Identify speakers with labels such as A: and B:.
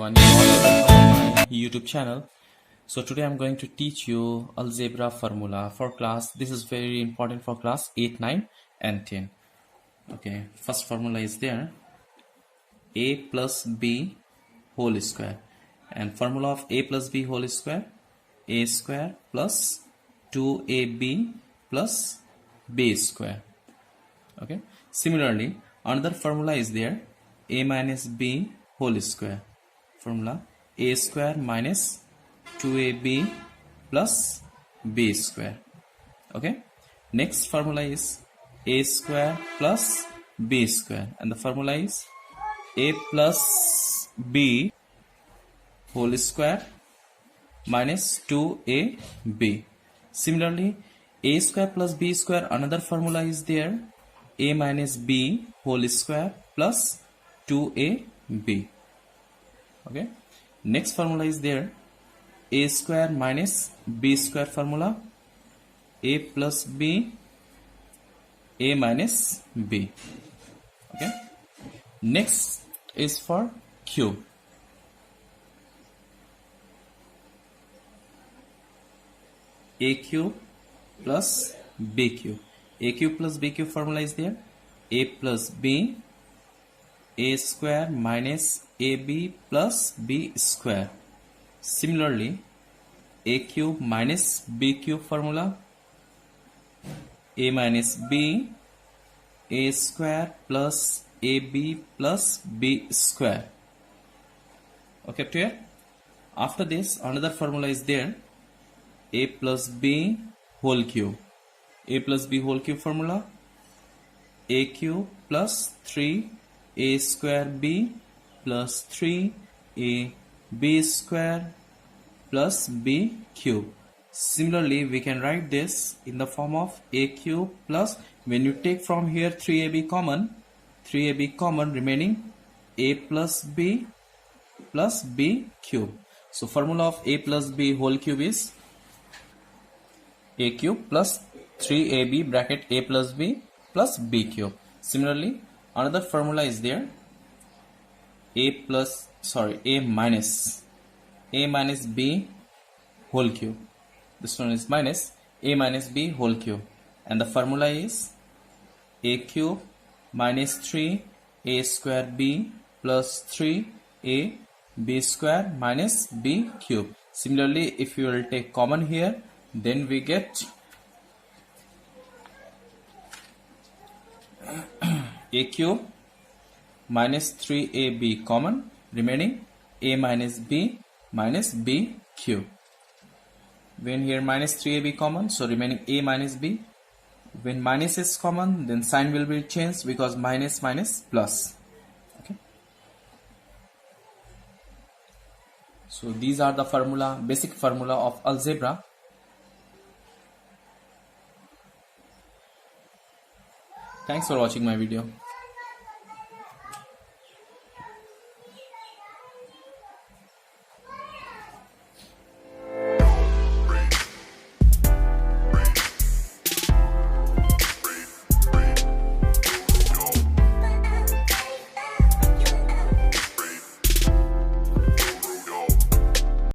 A: everyone, you all are welcome on my YouTube channel. So today I'm going to teach you algebra formula for class. This is very important for class 8, 9 and 10. Okay, first formula is there, a plus b whole square, and formula of a plus b whole square, a square plus 2ab plus b square. Okay, similarly another formula is there, a minus b whole square, formula a square minus 2ab plus b square. Okay, next formula is a square plus b square, and the formula is a plus b whole square minus 2ab. Similarly, a square plus b square, another formula is there, a minus b whole square plus 2ab. Okay, next formula is there, a square minus b square, formula a plus b, a minus b. Okay, next is for cube. A cube plus b cube. A cube plus b cube formula is there, a plus b, a square minus ab plus b square. Similarly, a cube minus b cube formula, a minus b, a square plus ab plus b square. Okay, clear? After this, another formula is there, a plus b whole cube. A plus b whole cube formula, a cube plus 3 a square b plus 3 a b square plus b cube. Similarly, we can write this in the form of a cube plus, when you take from here 3ab common, remaining a plus b cube. So formula of a plus b whole cube is a cube plus 3ab bracket a plus b plus b cube. Similarly, another formula is there, a minus b whole cube. This one is minus a minus b whole cube, and the formula is a cube minus 3 a square b plus 3 a b square minus b cube. Similarly, if you will take common here, then we get a cube minus 3ab common, remaining a minus b cube. When here minus 3ab common, so remaining a minus b. When minus is common, then sign will be changed because minus plus. Okay, so these are the basic formula of algebra. Thanks for watching my video.